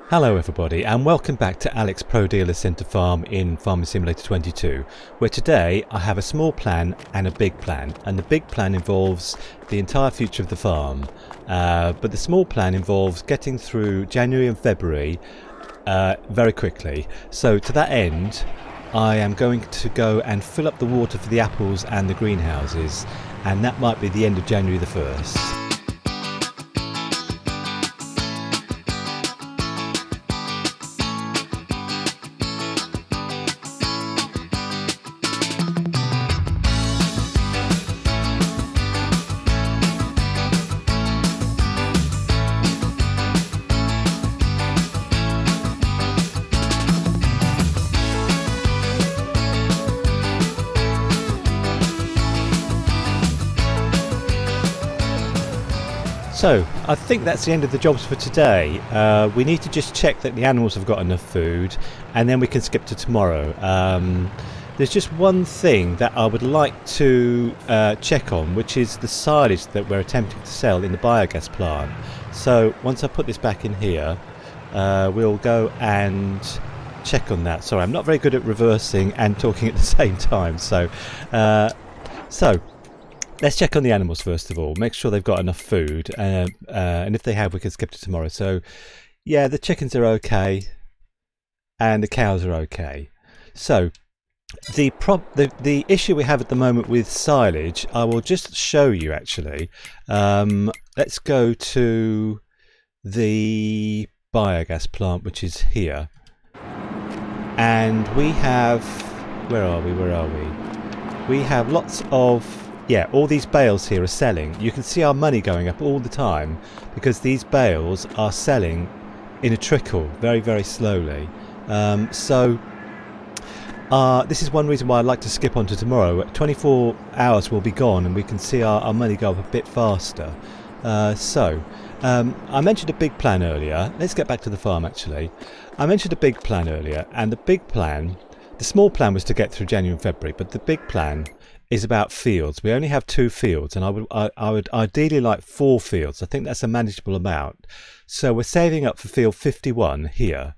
Hello everybody and welcome back to Alex ProDealCenter farm in Farming Simulator 22, where today I have a small plan and a big plan, and the big plan involves the entire future of the farm, but the small plan involves getting through January and February very quickly. So to that end I am going to go and fill up the water for the apples and the greenhouses, and that might be the end of January the 1st. So, I think that's the end of the jobs for today. We need to just check that the animals have got enough food, and then we can skip to tomorrow. There's just one thing that I would like to check on, which is the silage that we're attempting to sell in the biogas plant. So, once I put this back in here, we'll go and check on that. Sorry, I'm not very good at reversing and talking at the same time. So let's check on the animals first of all, make sure they've got enough food, and if they have, we can skip to tomorrow. So yeah, the chickens are okay and the cows are okay. So the issue we have at the moment with silage, I will just show you actually. Let's go to the biogas plant, which is here, and we have, where are we, we have lots of, yeah, all these bales here are selling. You can see our money going up all the time because these bales are selling in a trickle, very, very slowly. So this is one reason why I'd like to skip on to tomorrow. 24 hours will be gone and we can see our money go up a bit faster. I mentioned a big plan earlier. Let's get back to the farm actually. I mentioned a big plan earlier, and the big plan, the small plan was to get through January and February, but the big plan is about fields. We only have 2 fields, and I would ideally like 4 fields. I think that's a manageable amount. So we're saving up for field 51 here,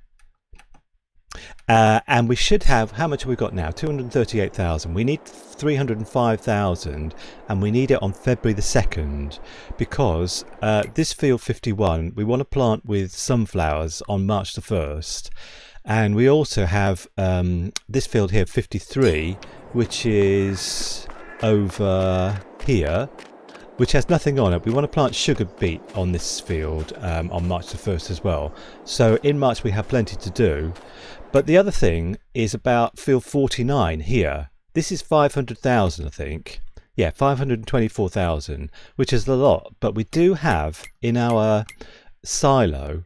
and we should have, how much have we got now? 238,000. We need 305,000, and we need it on February the 2nd, because this field 51 we want to plant with sunflowers on March the 1st. And we also have this field here 53, which is over here, which has nothing on it. We want to plant sugar beet on this field on March the 1st as well. So in March we have plenty to do. But the other thing is about field 49 here. This is 500,000, I think. Yeah, 524,000, which is a lot. But we do have in our silo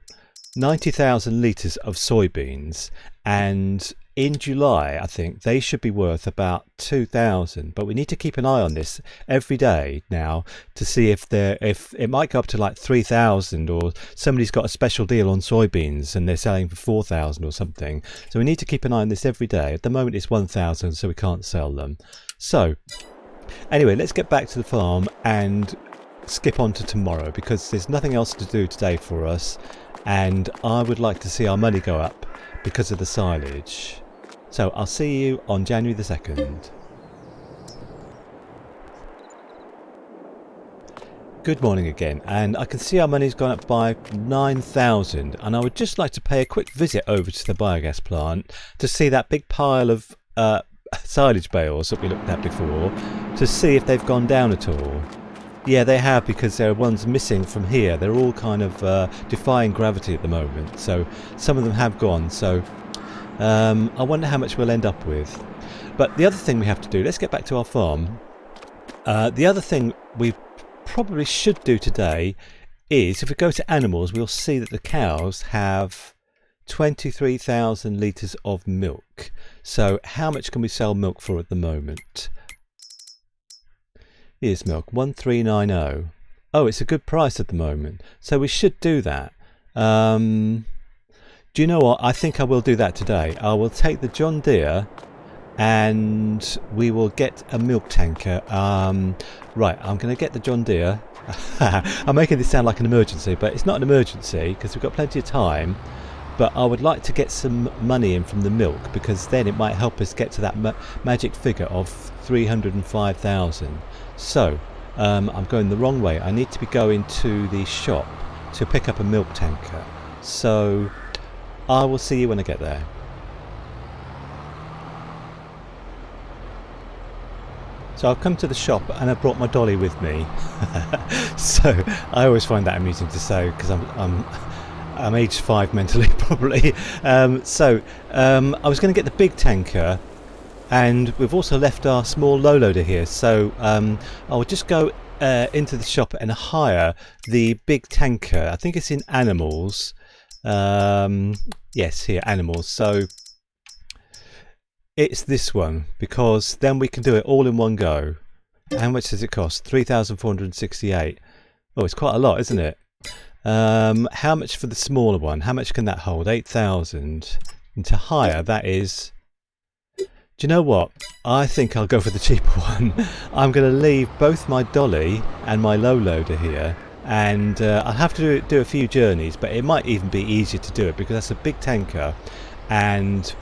90,000 litres of soybeans, and in July I think they should be worth about 2,000, but we need to keep an eye on this every day now to see if it might go up to like 3,000, or somebody's got a special deal on soybeans and they're selling for 4,000 or something. So we need to keep an eye on this every day. At the moment it's 1,000, so we can't sell them. So anyway, let's get back to the farm and skip on to tomorrow, because there's nothing else to do today for us, and I would like to see our money go up because of the silage. So I'll see you on January the 2nd. Good morning again, and I can see our money's gone up by 9,000, and I would just like to pay a quick visit over to the biogas plant to see that big pile of silage bales that we looked at before, to see if they've gone down at all. Yeah, they have, because there are ones missing from here. They're all kind of defying gravity at the moment, so some of them have gone. So I wonder how much we'll end up with. But the other thing we have to do, let's get back to our farm. The other thing we probably should do today is, if we go to animals, we'll see that the cows have 23,000 litres of milk. So how much can we sell milk for at the moment? Here's milk, 1390. Oh, it's a good price at the moment, so we should do that. Do you know what? I think I will do that today. I will take the John Deere and we will get a milk tanker. Right, I'm going to get the John Deere. I'm making this sound like an emergency, but it's not an emergency because we've got plenty of time. but I would like to get some money in from the milk, because then it might help us get to that magic figure of 305,000. So I'm going the wrong way. I need to be going to the shop to pick up a milk tanker. So I will see you when I get there. So I've come to the shop and I've brought my dolly with me. So I always find that amusing to say, because I'm age 5 mentally probably. I was going to get the big tanker, and we've also left our small low loader here. So I will just go into the shop and hire the big tanker. I think it's in animals. Yes, here, animals. So it's this one, because then we can do it all in one go. How much does it cost? 3,468. Oh, it's quite a lot, isn't it? How much for the smaller one? How much can that hold? 8,000. And to hire, that is... Do you know what? I think I'll go for the cheaper one. I'm going to leave both my dolly and my low loader here, and I'll have to do a few journeys, but it might even be easier to do it because that's a big tanker, and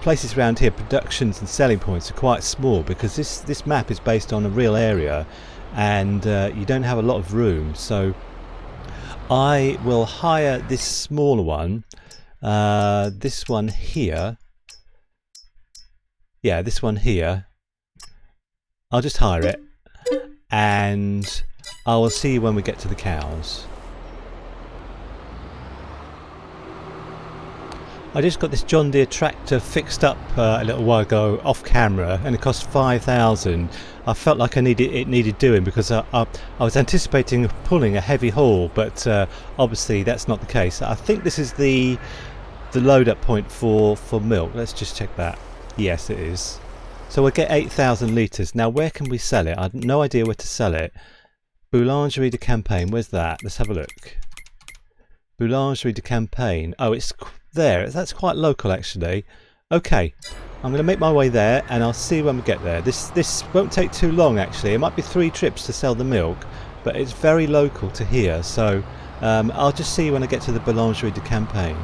places around here, productions and selling points are quite small, because this map is based on a real area, and you don't have a lot of room. So I will hire this smaller one, this one here. Yeah, this one here. I'll just hire it, and I will see you when we get to the cows. I just got this John Deere tractor fixed up a little while ago off camera, and it cost 5,000. I felt like it needed doing, because I was anticipating pulling a heavy haul, but obviously that's not the case. I think this is the load up point for milk. Let's just check that. Yes, it is. So we'll get 8,000 litres. Now where can we sell it? I have no idea where to sell it. Boulangerie de Campagne, where's that? Let's have a look. Boulangerie de Campagne. Oh, it's there. That's quite local actually. Okay, I'm going to make my way there, and I'll see when we get there. This won't take too long actually. It might be 3 trips to sell the milk, but it's very local to here. So I'll just see you when I get to the Boulangerie de Campagne.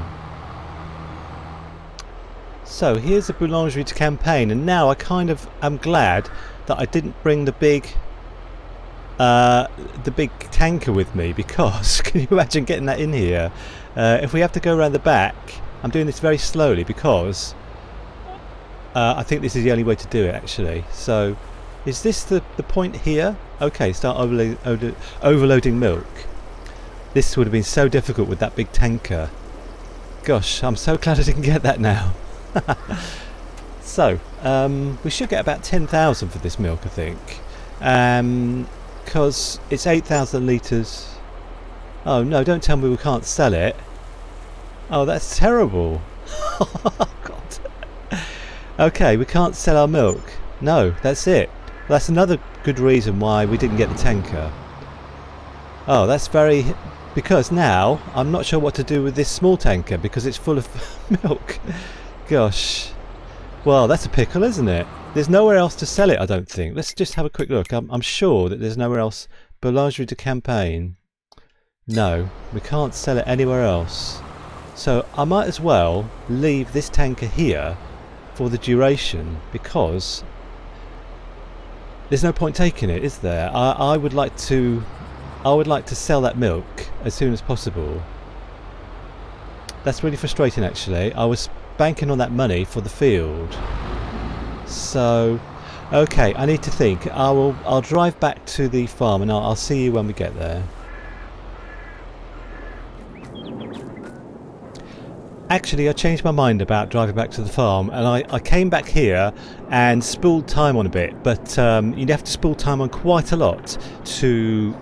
So here's the Boulangerie de Campagne, and now I kind of am glad that I didn't bring the big tanker with me, because can you imagine getting that in here? If we have to go around the back, I'm doing this very slowly because I think this is the only way to do it actually. So is this the point here? Okay, start overloading milk. This would have been so difficult with that big tanker. Gosh, I'm so glad I didn't get that now. So we should get about 10,000 for this milk, I think, because it's 8,000 litres. Oh no, don't tell me we can't sell it. Oh, that's terrible. Oh God. Okay, we can't sell our milk. No, that's it. That's another good reason why we didn't get the tanker. Oh, that's because now I'm not sure what to do with this small tanker, because it's full of milk. Gosh, well, that's a pickle, isn't it? There's nowhere else to sell it, I don't think. Let's just have a quick look. I'm sure that there's nowhere else. Boulangerie de Campagne. No, we can't sell it anywhere else. So I might as well leave this tanker here for the duration, because there's no point taking it, is there? I would like to sell that milk as soon as possible. That's really frustrating actually. I was banking on that money for the field. So okay, I need to think. I'll drive back to the farm, and I'll see you when we get there. Actually, I changed my mind about driving back to the farm, and I came back here and spooled time on a bit, but you'd have to spool time on quite a lot to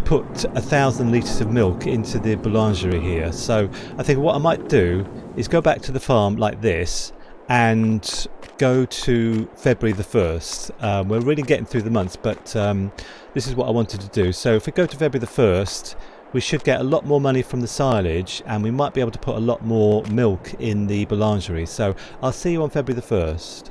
put 1,000 litres of milk into the boulangerie here. So I think what I might do is go back to the farm like this and go to February the 1st. We're really getting through the months, but this is what I wanted to do. So if we go to February the 1st, we should get a lot more money from the silage, and we might be able to put a lot more milk in the boulangerie. So I'll see you on February the 1st.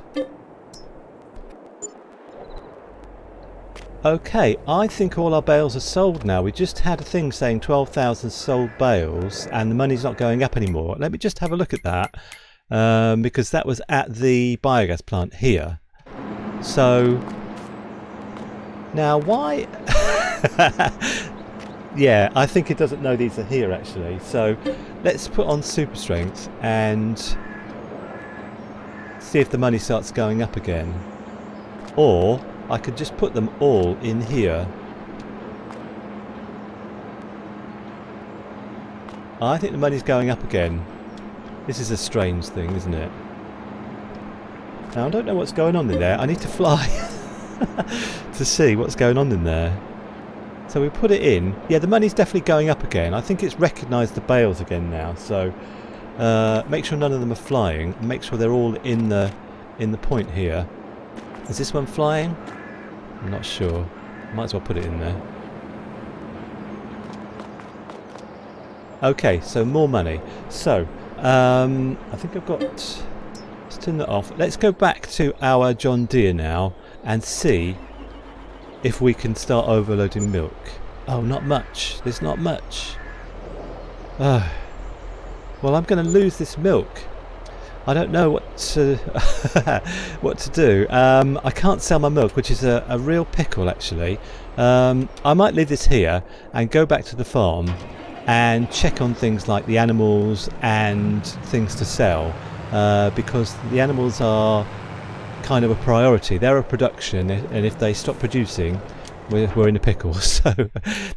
Okay, I think all our bales are sold now. We just had a thing saying 12,000 sold bales and the money's not going up anymore. Let me just have a look at that, because that was at the biogas plant here. So now why yeah, I think it doesn't know these are here actually. So let's put on super strength and see if the money starts going up again. Or I could just put them all in here. I think the money's going up again. This is a strange thing, isn't it? Now I don't know what's going on in there. I need to fly to see what's going on in there. So we put it in. Yeah, the money's definitely going up again. I think it's recognised the bales again now. So make sure none of them are flying. Make sure they're all in the point here. Is this one flying? I'm not sure. Might as well put it in there. Okay, so more money. So I think I've got. Let's turn that off. Let's go back to our John Deere now and see if we can start overloading milk. Oh, not much. There's not much. Well, I'm going to lose this milk. I don't know what to what to do. I can't sell my milk, which is a real pickle actually. I might leave this here and go back to the farm and check on things like the animals and things to sell, because the animals are kind of a priority. They're a production, and if they stop producing, we're in a pickle. So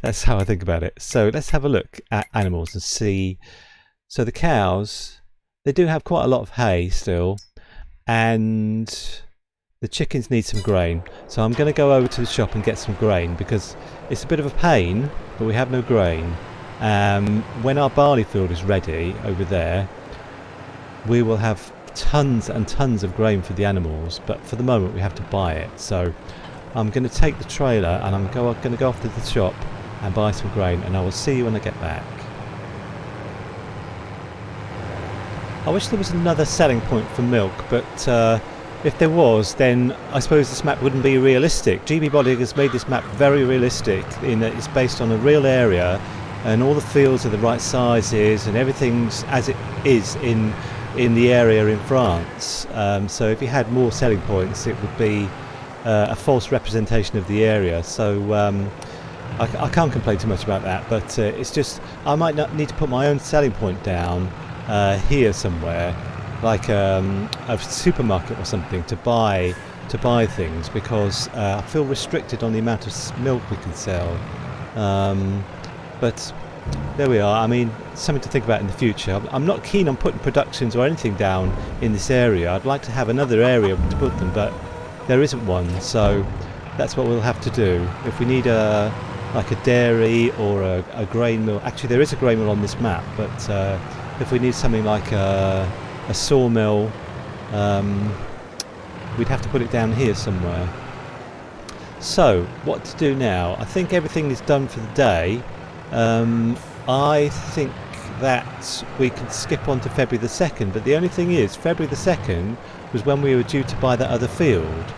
that's how I think about it. So let's have a look at animals and see. So the cows, they do have quite a lot of hay still, and the chickens need some grain. So I'm going to go over to the shop and get some grain, because it's a bit of a pain, but we have no grain. When our barley field is ready over there, we will have tons and tons of grain for the animals, but for the moment we have to buy it. So I'm going to take the trailer and I'm going to go off to the shop and buy some grain, and I will see you when I get back. I wish there was another selling point for milk, but if there was, then I suppose this map wouldn't be realistic. GB Bodying has made this map very realistic in that it's based on a real area and all the fields are the right sizes and everything's as it is in the area in France. So if you had more selling points, it would be a false representation of the area. So I can't complain too much about that, but it's just I might not need to put my own selling point down here somewhere, like a supermarket or something, to buy things, because I feel restricted on the amount of milk we can sell. But there we are. I mean, something to think about in the future. I'm not keen on putting productions or anything down in this area. I'd like to have another area to put them, but there isn't one, so that's what we'll have to do. If we need like a dairy or a grain mill, actually there is a grain mill on this map, but if we need something like a sawmill, we'd have to put it down here somewhere. So what to do now? I think everything is done for the day. I think that we can skip on to February the 2nd, but the only thing is February the 2nd was when we were due to buy that other field.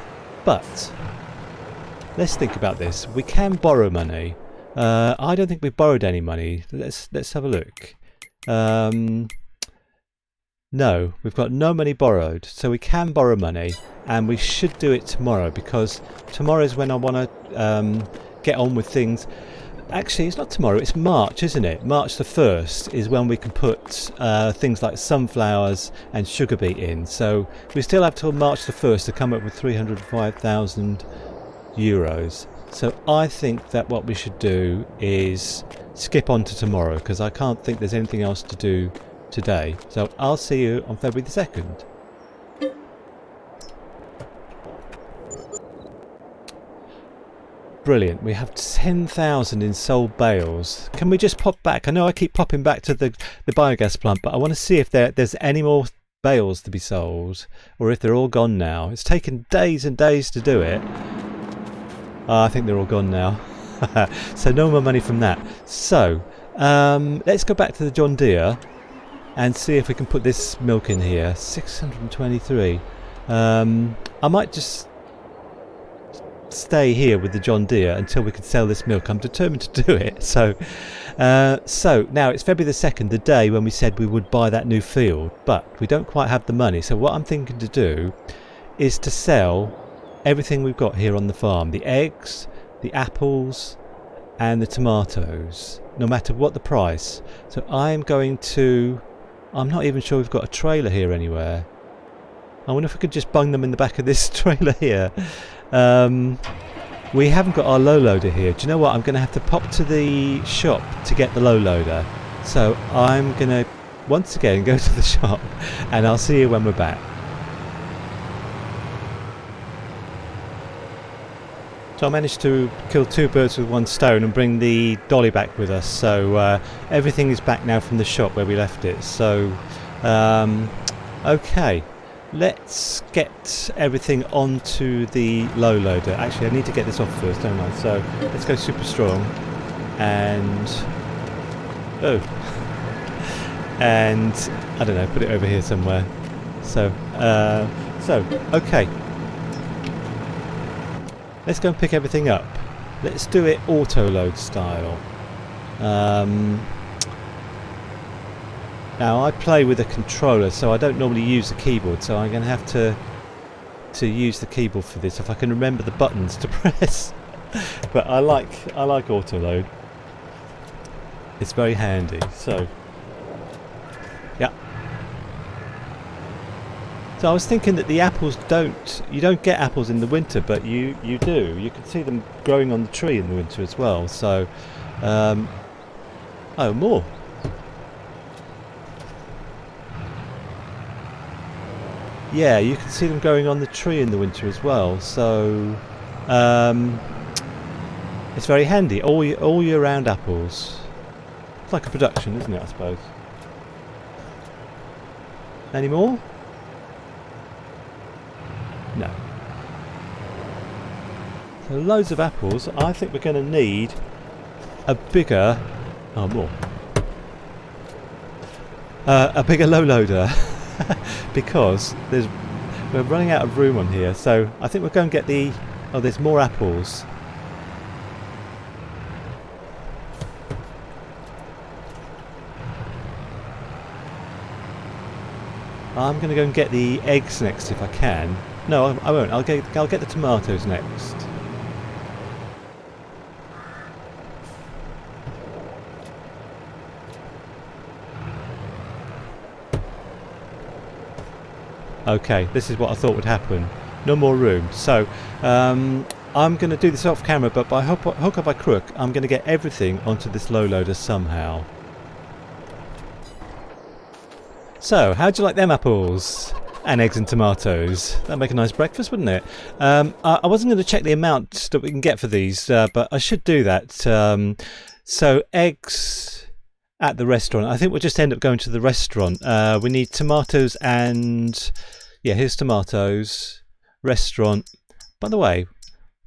But let's think about this. We can borrow money. I don't think we've borrowed any money. Let's have a look. No, we've got no money borrowed, so we can borrow money, and we should do it tomorrow, because tomorrow is when I want to get on with things. Actually, it's not tomorrow, it's March, isn't it? March the 1st is when we can put things like sunflowers and sugar beet in. So we still have till March the 1st to come up with 305,000 euros. So I think that what we should do is skip on to tomorrow, because I can't think there's anything else to do today. So I'll see you on February the 2nd. Brilliant, we have 10,000 in sold bales. Can we just pop back? I know I keep popping back to the biogas plant, but I want to see if there's any more bales to be sold, or if they're all gone now. It's taken days and days to do it. I think they're all gone now. So no more money from that. So let's go back to the John Deere and see if we can put this milk in here. 623. I might just stay here with the John Deere until we can sell this milk. I'm determined to do it. So now it's February the 2nd, the day when we said we would buy that new field, but we don't quite have the money. So what I'm thinking to do is to sell everything we've got here on the farm, the eggs, the apples and the tomatoes, no matter what the price. So I'm not even sure we've got a trailer here anywhere. I wonder if we could just bung them in the back of this trailer here. We haven't got our low loader here. Do you know what? I'm going to have to pop to the shop to get the low loader. So I'm going to once again go to the shop and I'll see you when we're back. So I managed to kill 2 birds with 1 stone and bring the dolly back with us. So everything is back now from the shop where we left it. So okay, let's get everything onto the low loader. Actually, I need to get this off first, don't I? So let's go super strong and and I don't know, put it over here somewhere. So okay. Let's go and pick everything up. Let's do it auto load style. Now I play with a controller, so I don't normally use the keyboard, so I'm going to have to use the keyboard for this if I can remember the buttons to press. But I like auto load. It's very handy. So yeah. So I was thinking that the apples you don't get apples in the winter, but you do. You can see them growing on the tree in the winter as well. So, oh, more. Yeah, you can see them growing on the tree in the winter as well. So, it's very handy. All year round apples. It's like a production, isn't it? I suppose. Any more? No. So loads of apples. I think we're going to need a bigger, more, a bigger low loader because we're running out of room on here. So I think we're going to get there's more apples. I'm going to go and get the eggs next if I can. No, I won't. I'll get the tomatoes next. Okay, this is what I thought would happen. No more room. So I'm going to do this off camera, but by hook or by crook, I'm going to get everything onto this low loader somehow. So, how'd you like them apples? And eggs and tomatoes. That'd make a nice breakfast, wouldn't it? I wasn't going to check the amount that we can get for these, but I should do that. So, eggs at the restaurant. I think we'll just end up going to the restaurant. We need tomatoes and... yeah, here's tomatoes. Restaurant. By the way,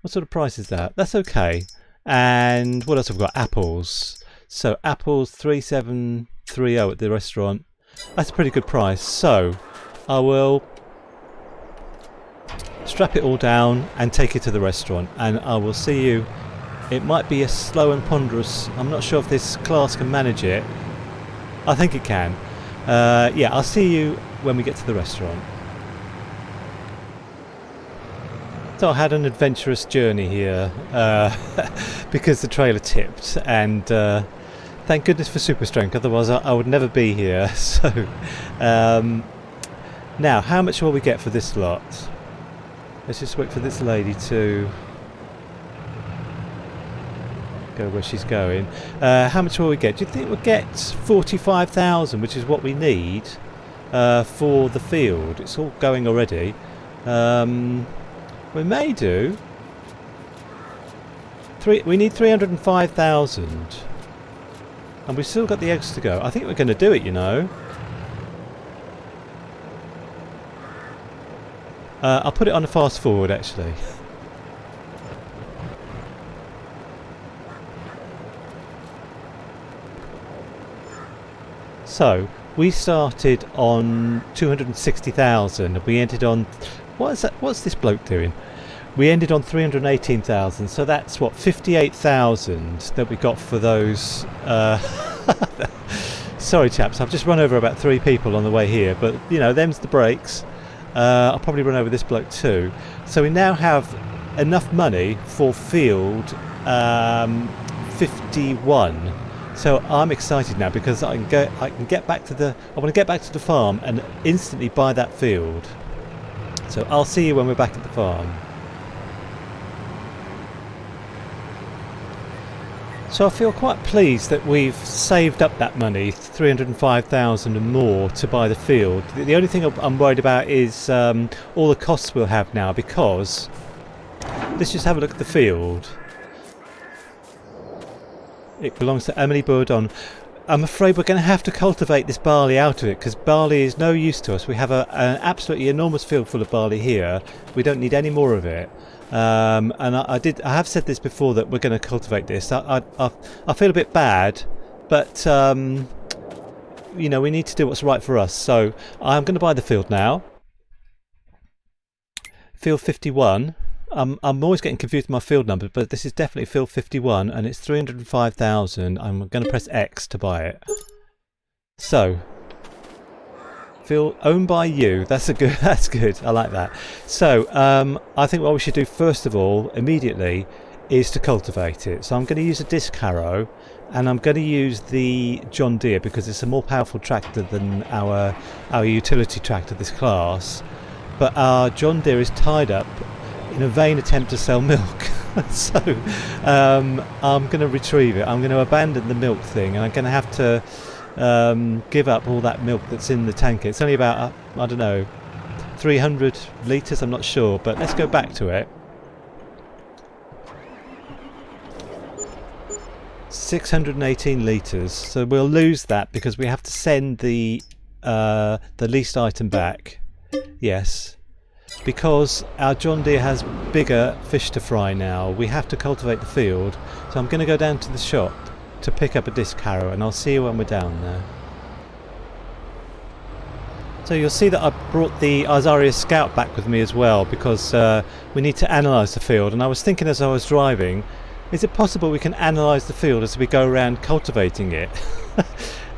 what sort of price is that? That's okay. And what else have we got? Apples. So, apples 3730 at the restaurant. That's a pretty good price. So I will strap it all down and take it to the restaurant, and I will see you. It might be a slow and ponderous. I'm not sure if this class can manage it. I think it can. Yeah, I'll see you when we get to the restaurant. So I had an adventurous journey here because the trailer tipped, and thank goodness for super strength, otherwise I would never be here. So now, how much will we get for this lot? Let's just wait for this lady to go where she's going. How much will we get? Do you think we'll get 45,000, which is what we need for the field? It's all going already. We may do. We need 305,000. And we've still got the eggs to go. I think we're going to do it, you know. I'll put it on a fast forward, actually. So, we started on 260,000. We ended on... What is that? What's this bloke doing? we ended on 318,000, so that's what, 58,000 that we got for those. Sorry chaps, I've just run over about 3 people on the way here, but you know, them's the breaks. I'll probably run over this bloke too. So we now have enough money for field 51. So I'm excited now because I can get back to the. I want to get back to the farm and instantly buy that field. So I'll see you when we're back at the farm. So I feel quite pleased that we've saved up that money, 305,000 and more, to buy the field. The only thing I'm worried about is all the costs we'll have now, because let's just have a look at the field. It belongs to Emily Bourdon. I'm afraid we're going to have to cultivate this barley out of it, because barley is no use to us. We have an absolutely enormous field full of barley here. We don't need any more of it. And I have said this before, that we're going to cultivate this. I feel a bit bad, but you know, we need to do what's right for us. So I'm going to buy the field now. Field 51. I'm always getting confused with my field number, but this is definitely field 51, and it's 305,000. I'm going to press X to buy it. So, field owned by you. That's good. That's good. I like that. So, I think what we should do first of all, immediately, is to cultivate it. So I'm going to use a disc harrow, and I'm going to use the John Deere because it's a more powerful tractor than our utility tractor this class. But our John Deere is tied up in a vain attempt to sell milk. So I'm going to retrieve it. I'm going to abandon the milk thing, and I'm going to have to give up all that milk that's in the tank. It's only about, I don't know, 300 litres, I'm not sure, but let's go back to it. 618 litres, so we'll lose that because we have to send the leased item back. Yes. Because our John Deere has bigger fish to fry now, we have to cultivate the field. So I'm going to go down to the shop to pick up a disc harrow, and I'll see you when we're down there. So you'll see that I brought the Azaria Scout back with me as well, because we need to analyse the field. And I was thinking as I was driving, is it possible we can analyse the field as we go around cultivating it?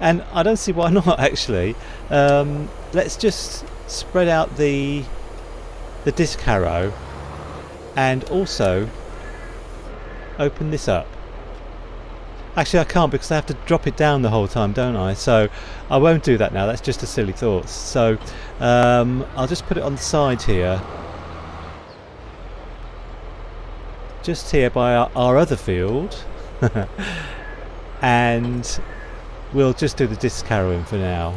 And I don't see why not, actually. Let's just spread out the disc harrow, and also open this up. Actually I can't, because I have to drop it down the whole time, don't I? So I won't do that now, that's just a silly thought. So I'll just put it on the side here, just here by our other field. And we'll just do the disc harrowing for now.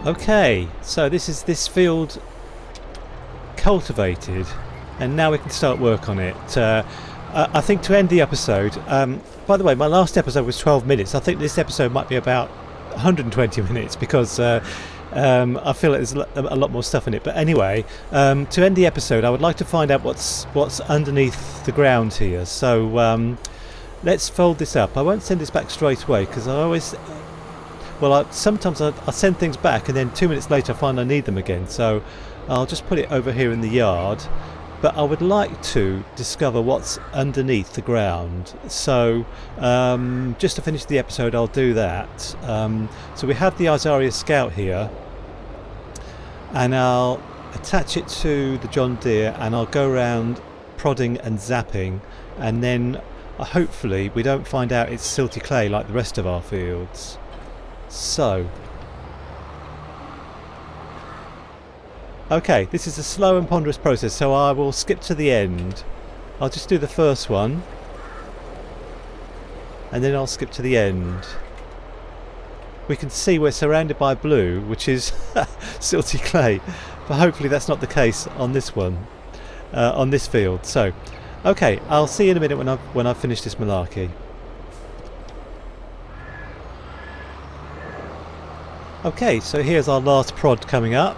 Okay, so this is this field cultivated, and now we can start work on it. I think to end the episode, by the way, my last episode was 12 minutes. I think this episode might be about 120 minutes because I feel like there's a lot more stuff in it. But anyway, to end the episode, I would like to find out what's underneath the ground here. So let's fold this up. I won't send this back straight away because I always... Well, sometimes I send things back and then 2 minutes later I find I need them again. So I'll just put it over here in the yard. But I would like to discover what's underneath the ground. So just to finish the episode, I'll do that. So we have the Azaria Scout here. And I'll attach it to the John Deere and I'll go around prodding and zapping. And then hopefully we don't find out it's silty clay like the rest of our fields. So, okay, this is a slow and ponderous process, so I will skip to the end. I'll just do the first one and then I'll skip to the end. We can see we're surrounded by blue, which is silty clay, but hopefully that's not the case on this one, on this field. So, okay, I'll see you in a minute when I've finished this malarkey. Okay, so here's our last prod coming up,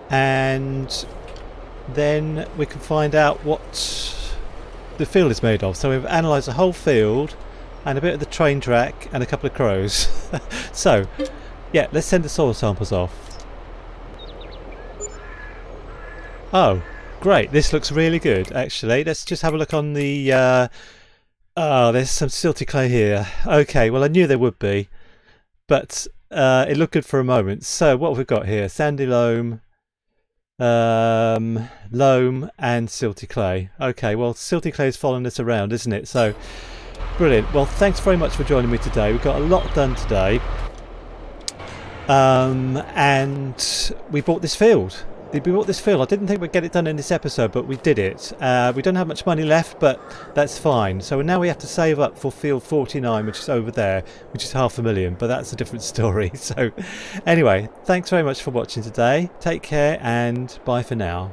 and then we can find out what the field is made of. So we've analysed the whole field and a bit of the train track and a couple of crows. So, yeah, let's send the soil samples off. Oh, great, this looks really good actually. Let's just have a look on the... oh, there's some silty clay here. Okay, well I knew there would be, but it looked good for a moment. So what have we got here? Sandy loam, loam and silty clay. Okay, well silty clay is following us around, isn't it? So brilliant. Well, thanks very much for joining me today. We've got a lot done today, and we bought this field. I didn't think we'd get it done in this episode, but we did it. We don't have much money left, but that's fine. So now we have to save up for field 49, which is over there, which is $500,000, but that's a different story. So anyway, thanks very much for watching today. Take care and bye for now.